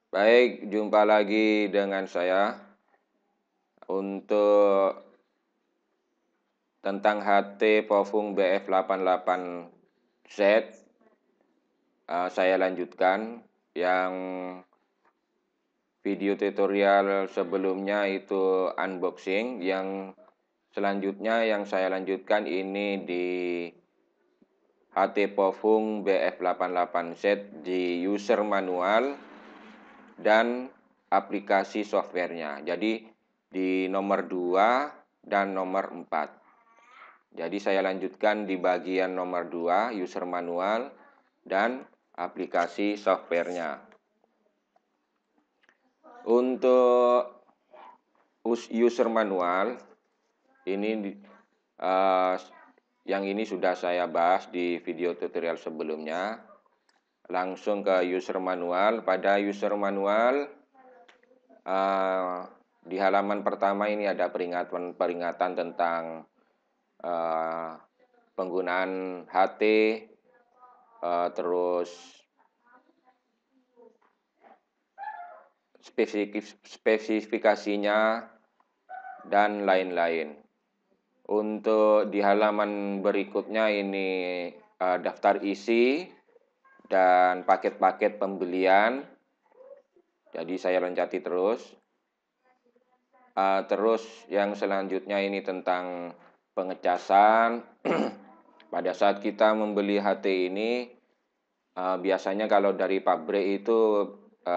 Baik, jumpa lagi dengan saya untuk tentang HT Pofung BF88Z. Saya lanjutkan yang video tutorial sebelumnya itu unboxing. Yang selanjutnya yang saya lanjutkan ini di HT Pofung BF88Z di user manual dan aplikasi softwarenya. Jadi di nomor 2 dan nomor 4. Jadi saya lanjutkan di bagian nomor 2, user manual dan aplikasi softwarenya. Untuk user manual, ini yang ini sudah saya bahas di video tutorial sebelumnya. Langsung ke user manual. Pada user manual, di halaman pertama ini ada peringatan tentang penggunaan HT, terus spesifikasinya, dan lain-lain. Untuk di halaman berikutnya ini daftar isi dan paket-paket pembelian. Jadi saya loncati terus. Terus yang selanjutnya ini tentang pengecasan. Pada saat kita membeli HT ini, biasanya kalau dari pabrik itu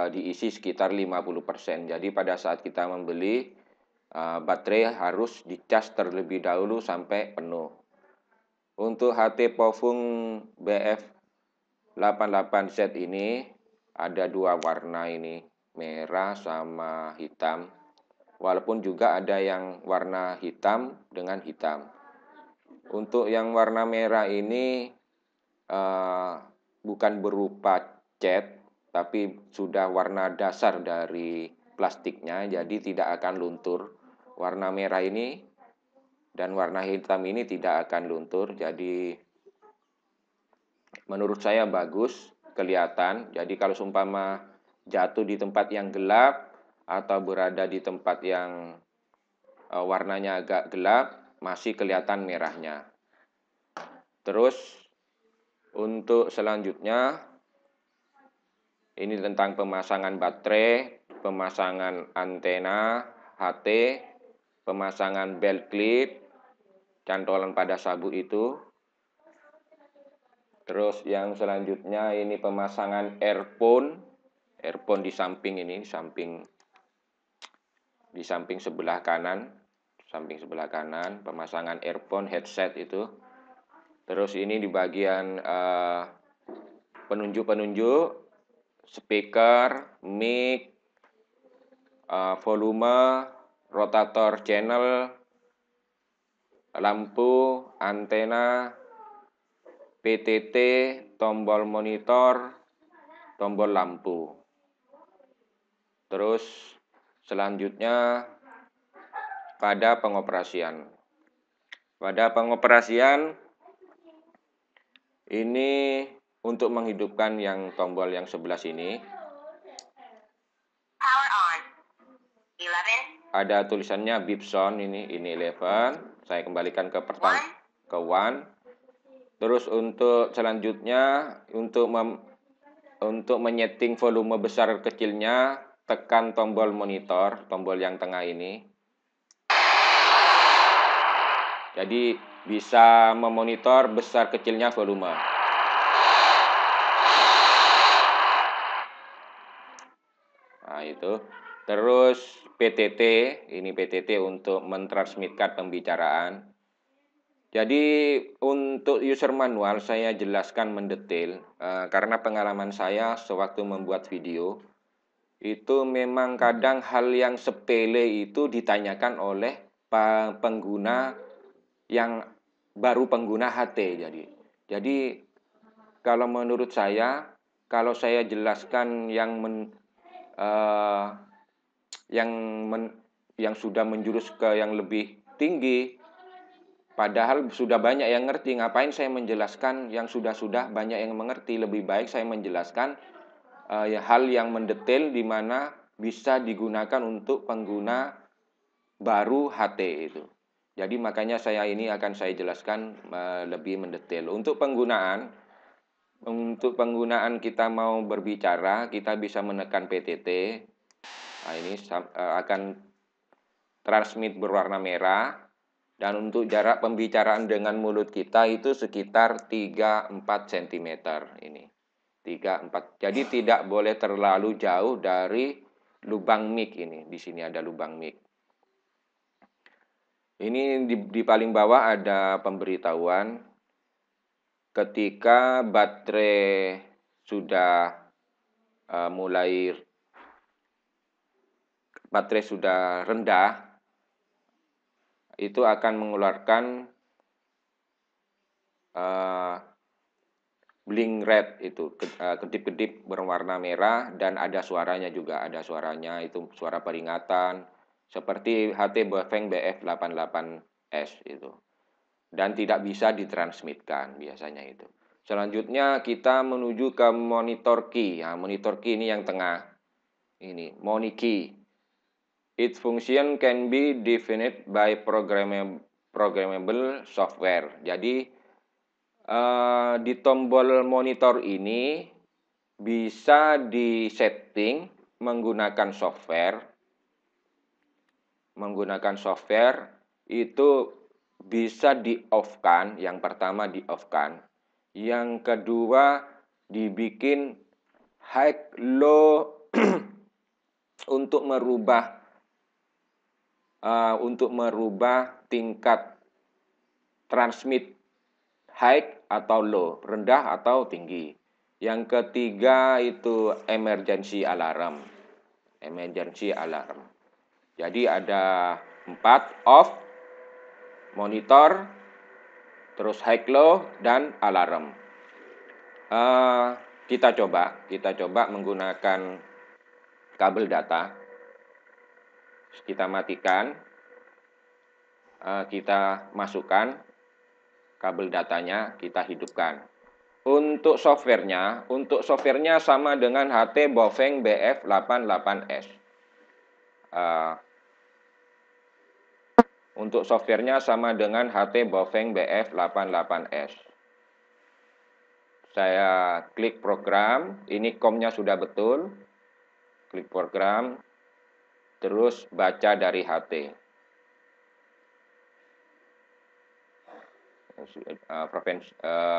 diisi sekitar 50%. Jadi pada saat kita membeli, baterai harus dicas terlebih dahulu sampai penuh. Untuk HT Pofung BF88Z ini ada dua warna ini, merah sama hitam. Walaupun juga ada yang warna hitam dengan hitam. Untuk yang warna merah ini bukan berupa cat, tapi sudah warna dasar dari plastiknya, jadi tidak akan luntur. Warna merah ini dan warna hitam ini tidak akan luntur, jadi menurut saya bagus, kelihatan. Jadi kalau seumpama jatuh di tempat yang gelap atau berada di tempat yang warnanya agak gelap, masih kelihatan merahnya. Terus untuk selanjutnya, ini tentang pemasangan baterai, pemasangan antena HT, pemasangan belt clip, cantolan pada sabuk itu. Terus yang selanjutnya ini pemasangan earphone di samping ini, di samping sebelah kanan, pemasangan earphone headset itu. Terus ini di bagian penunjuk-penunjuk, speaker, mic, volume, rotator channel, lampu, antena, PTT, tombol monitor, tombol lampu. Terus selanjutnya pada pengoperasian. Pada pengoperasian ini untuk menghidupkan yang tombol yang sebelah sini. Power on. 11. Ada tulisannya beep sound ini 11. Saya kembalikan ke pertama ke 1. Terus untuk selanjutnya untuk menyeting volume besar kecilnya, tekan tombol monitor, tombol yang tengah ini. Jadi bisa memonitor besar kecilnya volume. Nah itu. Terus PTT, ini PTT untuk mentransmitkan pembicaraan. Jadi untuk user manual saya jelaskan mendetail karena pengalaman saya sewaktu membuat video itu memang kadang hal yang sepele itu ditanyakan oleh pengguna yang baru pengguna HT. Jadi kalau menurut saya, kalau saya jelaskan yang sudah menjurus ke yang lebih tinggi, padahal sudah banyak yang ngerti, ngapain saya menjelaskan yang sudah banyak yang mengerti? Lebih baik saya menjelaskan hal yang mendetail di mana bisa digunakan untuk pengguna baru HT itu. Jadi makanya ini akan saya jelaskan lebih mendetail. Untuk penggunaan kita mau berbicara, kita bisa menekan PTT. Nah, ini akan transmit berwarna merah. Dan untuk jarak pembicaraan dengan mulut kita itu sekitar 3-4 cm ini. 3-4. Jadi tidak boleh terlalu jauh dari lubang mic ini. Di sini ada lubang mic. Ini di paling bawah ada pemberitahuan ketika baterai sudah rendah, itu akan mengeluarkan blink red itu, kedip-kedip berwarna merah, dan ada suaranya juga, itu suara peringatan seperti HT Bofeng BF88S itu, dan tidak bisa ditransmitkan biasanya itu. Selanjutnya kita menuju ke monitor key. Nah, monitor key ini yang tengah ini, moni key. Its function can be defined by programmable software. Jadi di tombol monitor ini bisa disetting menggunakan software. Itu bisa di-off-kan. Yang pertama di-off-kan. Yang kedua dibikin high low untuk merubah tingkat transmit high atau low, rendah atau tinggi. Yang ketiga itu emergency alarm. Jadi ada 4, off, monitor, terus high low, dan alarm. Kita coba menggunakan kabel data. Kita matikan, kita masukkan kabel datanya, kita hidupkan. Untuk softwarenya sama dengan HT Bofeng BF88S. Untuk softwarenya sama dengan HT Bofeng BF88S. Saya klik program, ini COM-nya sudah betul. Klik program, terus baca dari HT.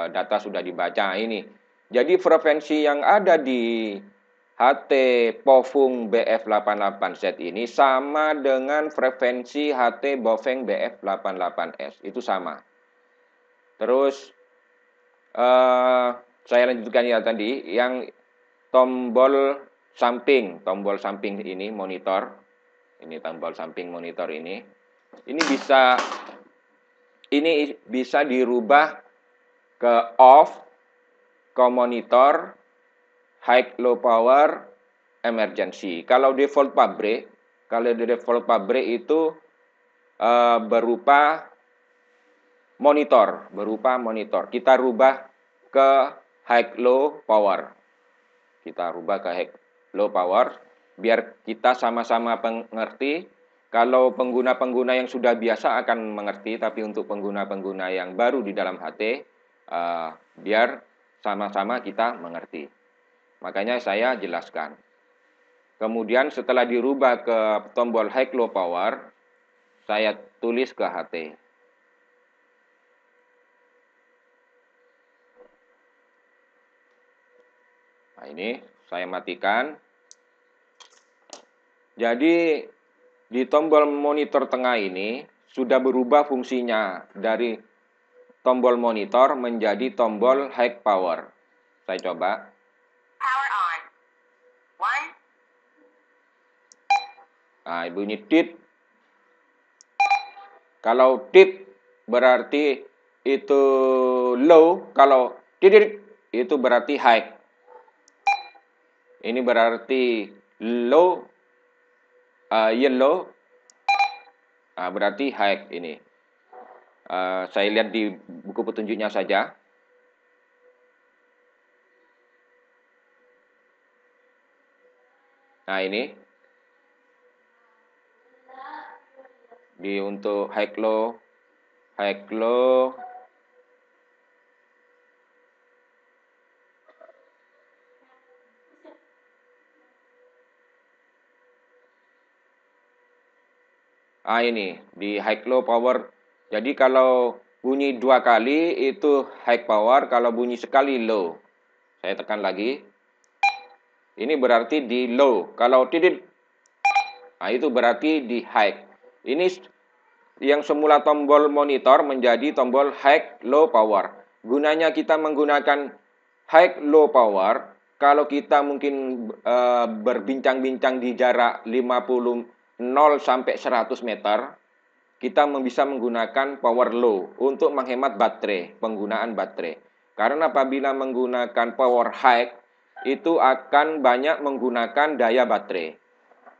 Data sudah dibaca ini. Jadi frekuensi yang ada di HT Bofeng BF88Z ini sama dengan frekuensi HT Bofeng BF88S. Itu sama. Terus saya lanjutkan ya tadi, yang tombol samping ini monitor. Ini tombol samping monitor ini. Ini bisa dirubah ke off, ke monitor, high low power, emergency. Kalau default pabrik itu berupa monitor. Kita rubah ke high low power. Biar kita sama-sama mengerti. Kalau pengguna-pengguna yang sudah biasa akan mengerti, tapi untuk pengguna-pengguna yang baru di dalam HT, biar sama-sama kita mengerti. Makanya saya jelaskan. Kemudian setelah dirubah ke tombol high low power, saya tulis ke HT. Nah, ini saya matikan. Jadi di tombol monitor tengah ini sudah berubah fungsinya dari tombol monitor menjadi tombol high power. Saya coba. Power on. 1. Nah, bunyi tit. Kalau tit berarti itu low, kalau tit itu berarti high. Ini berarti low, yellow, berarti high ini. Saya lihat di buku petunjuknya saja. Nah, ini untuk high low. Ini di high low power. Jadi kalau bunyi 2 kali itu high power, kalau bunyi sekali low. Saya tekan lagi. Ini berarti di low. Kalau tidak, nah itu berarti di high. Ini yang semula tombol monitor menjadi tombol high low power. Gunanya kita menggunakan high low power kalau kita mungkin berbincang-bincang di jarak 0 sampai 100 meter, kita bisa menggunakan power low untuk menghemat baterai, penggunaan baterai. Karena apabila menggunakan power high, itu akan banyak menggunakan daya baterai.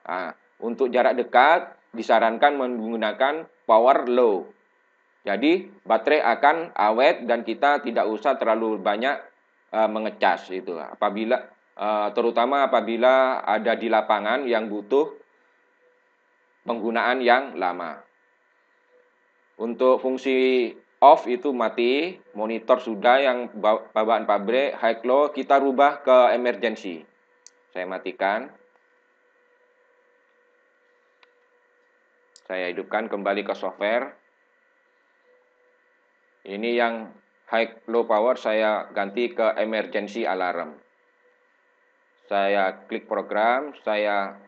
Nah, untuk jarak dekat, disarankan menggunakan power low. Jadi, baterai akan awet dan kita tidak usah terlalu banyak mengecas. Terutama apabila ada di lapangan yang butuh penggunaan yang lama. Untuk fungsi off itu mati, monitor sudah yang bawaan pabrik, high low kita rubah ke emergency. Saya matikan. Saya hidupkan kembali ke software. Ini yang high low power saya ganti ke emergency alarm. Saya klik program, saya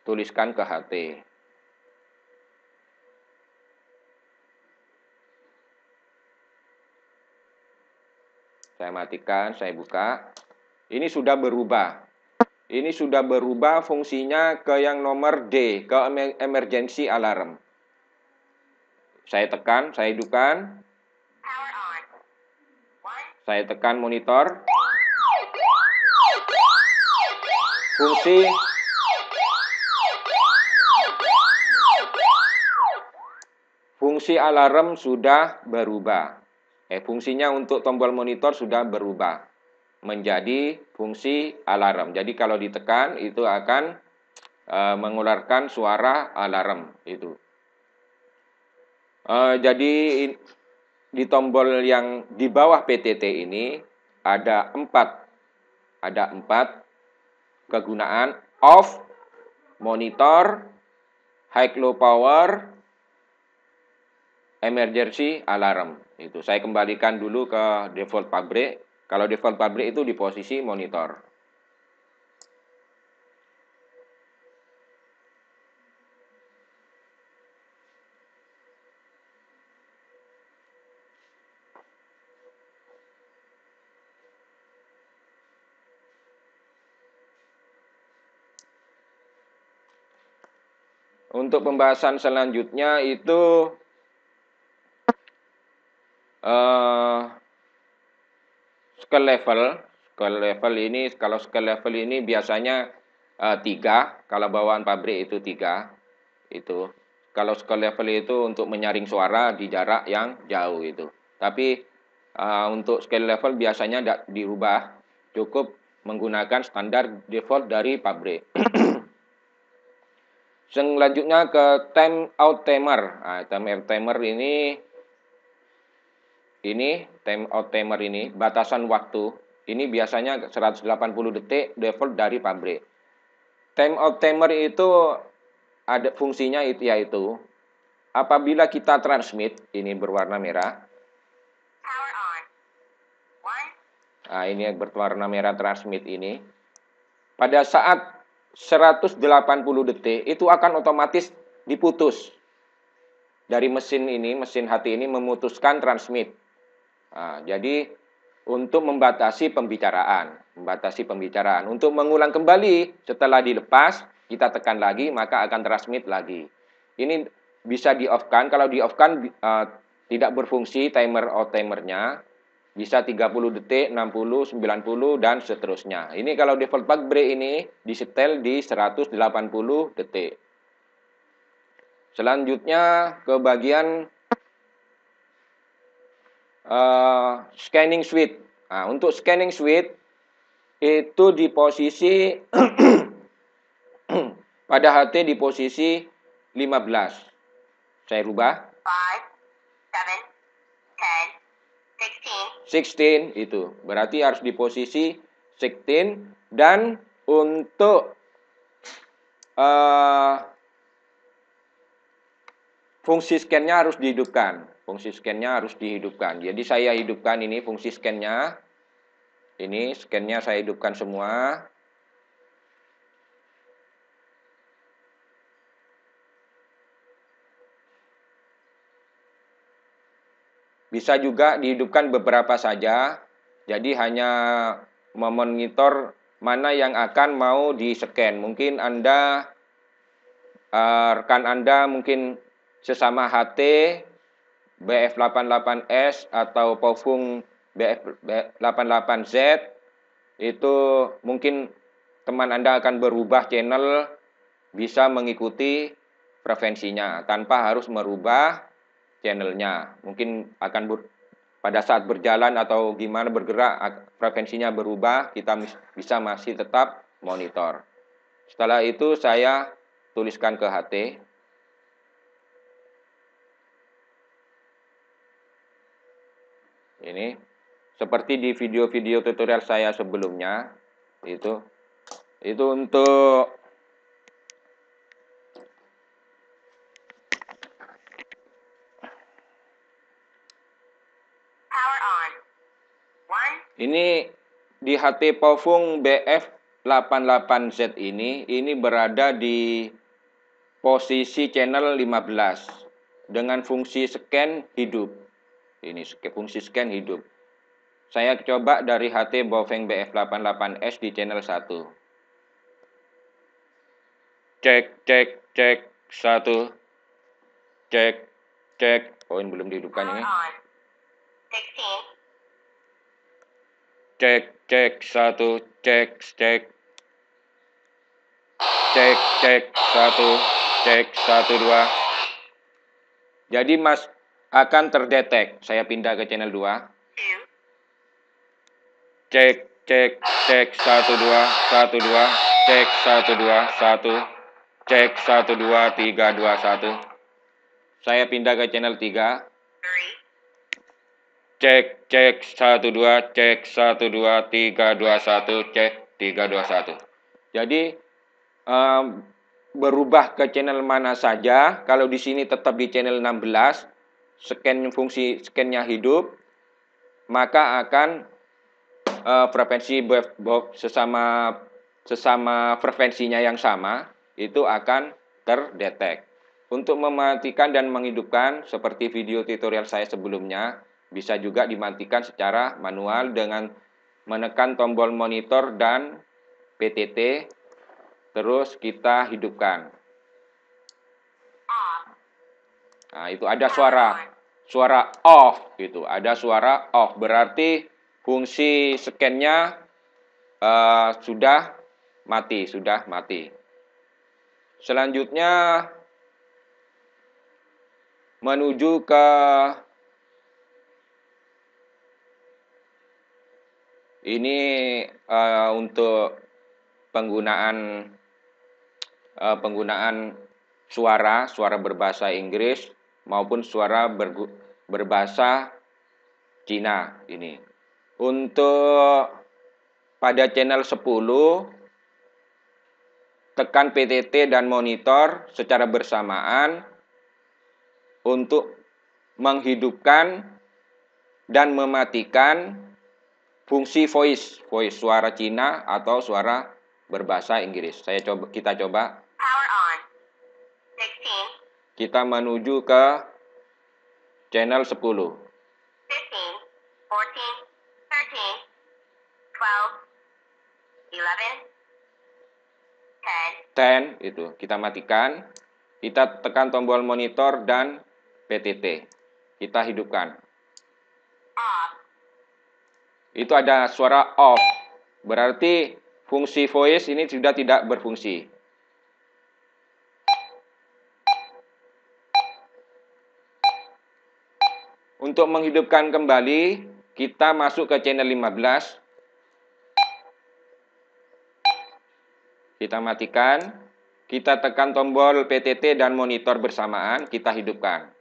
tuliskan ke HT. Saya matikan, saya buka. Ini sudah berubah. Ini sudah berubah fungsinya ke yang nomor D, ke emergency alarm. Saya tekan, saya hidupkan. Saya tekan monitor. Fungsi alarm sudah berubah. Fungsinya untuk tombol monitor sudah berubah menjadi fungsi alarm. Jadi kalau ditekan itu akan mengeluarkan suara alarm itu. Jadi di tombol yang di bawah PTT ini ada 4 kegunaan: off, monitor, high low power, emergency alarm. Itu saya kembalikan dulu ke default pabrik. Kalau default pabrik itu di posisi monitor. Untuk pembahasan selanjutnya itu skill level ini, kalau skill level ini biasanya 3, kalau bawaan pabrik itu 3. Itu kalau skill level itu untuk menyaring suara di jarak yang jauh itu. Tapi untuk skill level biasanya tidak dirubah, cukup menggunakan standar default dari pabrik. Selanjutnya ke timeout timer. Nah, timeout timer ini timeout timer ini batasan waktu. Ini biasanya 180 detik default dari pabrik. Timeout timer itu ada fungsinya yaitu apabila kita transmit, ini berwarna merah. Nah, ini berwarna merah transmit ini. Pada saat 180 detik itu akan otomatis diputus. Dari mesin HT ini memutuskan transmit. Nah, jadi untuk membatasi pembicaraan. Untuk mengulang kembali setelah dilepas, kita tekan lagi, maka akan transmit lagi. Ini bisa di-off-kan. Kalau di-off-kan tidak berfungsi timer out timernya. Bisa 30 detik, 60, 90, dan seterusnya. Ini kalau default pabrik ini disetel di 180 detik. Selanjutnya ke bagian scanning switch. Nah, untuk scanning switch itu di posisi pada HT di posisi 15. Saya rubah. 16 itu. Berarti harus di posisi 16 dan untuk fungsi scan-nya harus dihidupkan. Fungsi scan-nya harus dihidupkan. Jadi saya hidupkan ini fungsi scan-nya. Ini scan-nya saya hidupkan semua. Bisa juga dihidupkan beberapa saja. Jadi hanya memonitor mana yang akan mau di-scan. Mungkin Anda, rekan Anda mungkin sesama HT, BF88S atau Pofung BF88Z, itu mungkin teman Anda akan berubah channel, bisa mengikuti frekuensinya tanpa harus merubah channelnya. Mungkin akan pada saat berjalan atau gimana bergerak, frekuensinya berubah, kita bisa masih tetap monitor. Setelah itu saya tuliskan ke HT. Ini seperti di video-video tutorial saya sebelumnya, itu untuk ini di HT Pofung BF88Z ini berada di posisi channel 15 dengan fungsi scan hidup. Ini fungsi scan hidup. Saya coba dari HT Pofung BF88S di channel 1. Cek 1. Cek. Oh, ini belum dihidupkan ini. Cek 1, cek 1, cek 1 2. Jadi Mas akan terdetek. Saya pindah ke channel 2. Cek 1 2, 1 2, cek 1 2, 1, cek 1 2 3 2 1. Saya pindah ke channel 3. Cek 1 2, cek 1 2 3 2 1, cek 3 2 1. Jadi berubah ke channel mana saja. Kalau di sini tetap di channel 16, fungsi scan-nya hidup, maka akan frekuensi sesama frekuensinya yang sama itu akan terdetek. Untuk mematikan dan menghidupkan seperti video tutorial saya sebelumnya, bisa juga dimatikan secara manual dengan menekan tombol monitor dan PTT, terus kita hidupkan. Nah, itu ada suara off gitu, ada suara off, berarti fungsi scan-nya sudah mati. Selanjutnya menuju ke ini untuk penggunaan suara berbahasa Inggris maupun suara berbahasa Cina ini. Untuk pada channel 10 tekan PTT dan monitor secara bersamaan untuk menghidupkan dan mematikan fungsi voice suara Cina atau suara berbahasa Inggris. Kita coba. Kita menuju ke channel 10. 15, 14, 13, 12, 11, 10 itu kita matikan. Kita tekan tombol monitor dan PTT. Kita hidupkan. Itu ada suara off. Berarti fungsi voice ini sudah tidak berfungsi. Untuk menghidupkan kembali, kita masuk ke channel 15. Kita matikan. Kita tekan tombol PTT dan monitor bersamaan, kita hidupkan.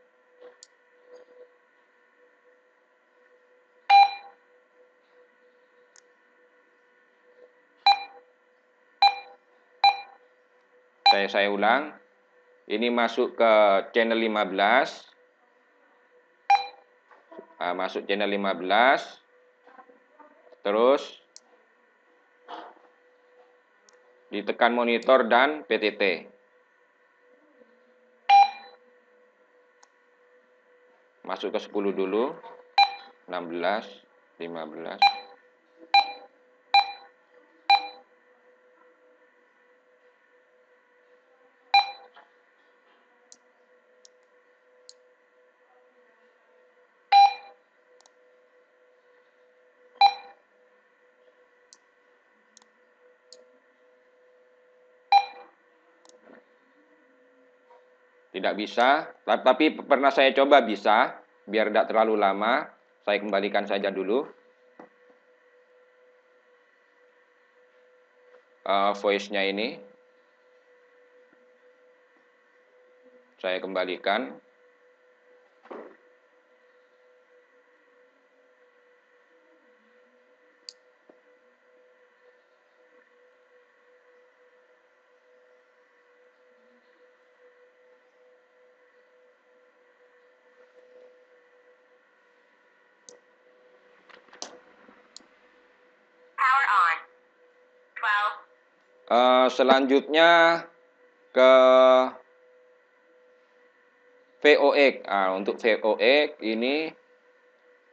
Saya ulang. Ini masuk ke channel 15. Masuk channel 15. Terus ditekan monitor dan PTT. Masuk ke 10 dulu. 16, 15. Tidak bisa, tapi pernah saya coba bisa, biar tidak terlalu lama. Saya kembalikan saja dulu. Voice-nya ini. Saya kembalikan. Selanjutnya ke VOX. Untuk VOX ini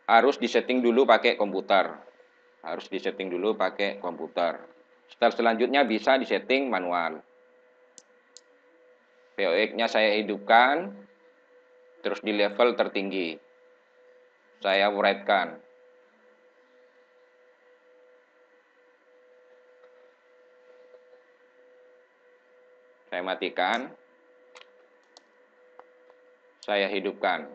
harus disetting dulu pakai komputer. Harus disetting dulu pakai komputer. Selanjutnya bisa disetting manual. VOX-nya saya hidupkan, terus di level tertinggi. Saya write-kan. Saya matikan. Saya hidupkan.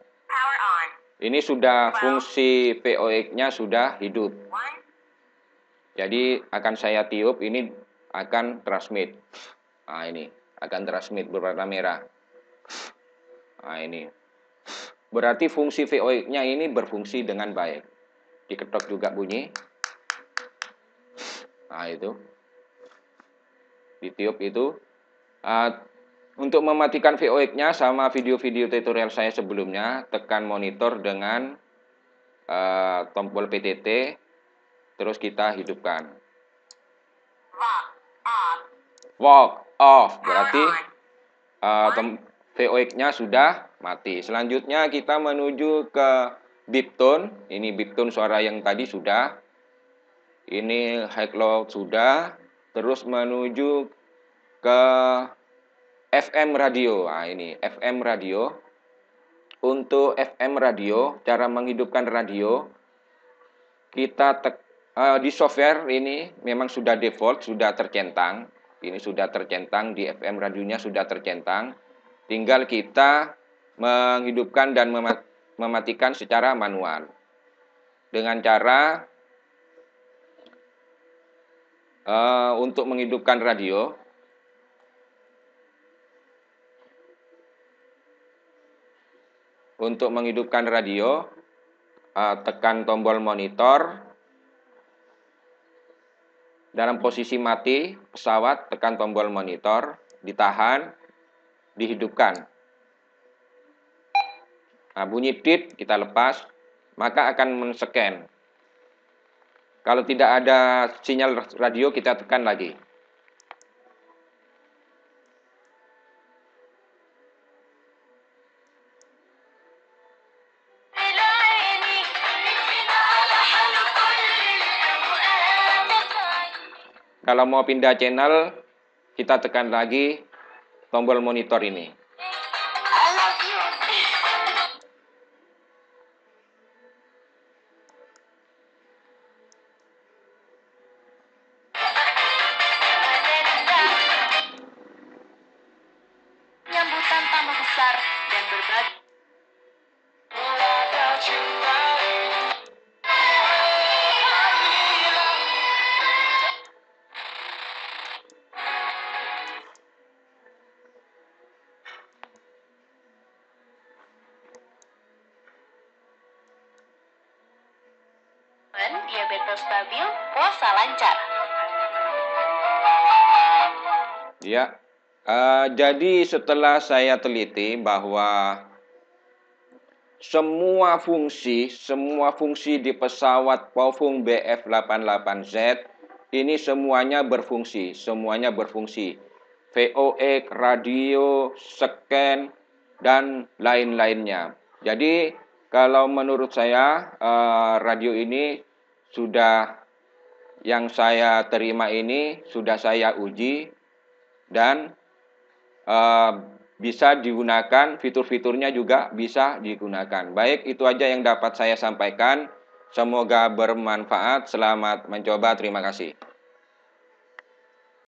Ini sudah fungsi VOX-nya sudah hidup. Jadi akan saya tiup, ini akan transmit. Ini akan transmit berwarna merah. Ini. Berarti fungsi VOX-nya ini berfungsi dengan baik. Diketok juga bunyi. Itu. Ditiup itu. Untuk mematikan VOX-nya sama video-video tutorial saya sebelumnya, tekan monitor dengan tombol PTT, terus kita hidupkan. Walk off, berarti VOX-nya sudah mati. Selanjutnya kita menuju ke beep tone. Ini beep tone suara yang tadi sudah. Ini high low sudah. Terus menuju ke FM radio. Ini FM radio. Untuk FM radio, cara menghidupkan radio, kita di software ini memang sudah default, sudah tercentang. Ini sudah tercentang, di FM radionya sudah tercentang. Tinggal kita menghidupkan dan mematikan secara manual. Dengan cara untuk menghidupkan radio, tekan tombol monitor. Dalam posisi mati pesawat, tekan tombol monitor, ditahan, dihidupkan. Bunyi tit, kita lepas, maka akan men-scan. Kalau tidak ada sinyal radio, kita tekan lagi. Kalau mau pindah channel, kita tekan lagi tombol monitor ini. Nyambutan tamu besar dan berbagi. atau stabil, puasa lancar. Ya, jadi setelah saya teliti bahwa semua fungsi di pesawat Powfung BF-88Z ini semuanya berfungsi. VOX, radio, scan, dan lain-lainnya. Jadi kalau menurut saya radio ini sudah yang saya terima ini sudah saya uji dan bisa digunakan, fitur-fiturnya juga bisa digunakan. Baik, itu aja yang dapat saya sampaikan. Semoga bermanfaat. Selamat mencoba. Terima kasih.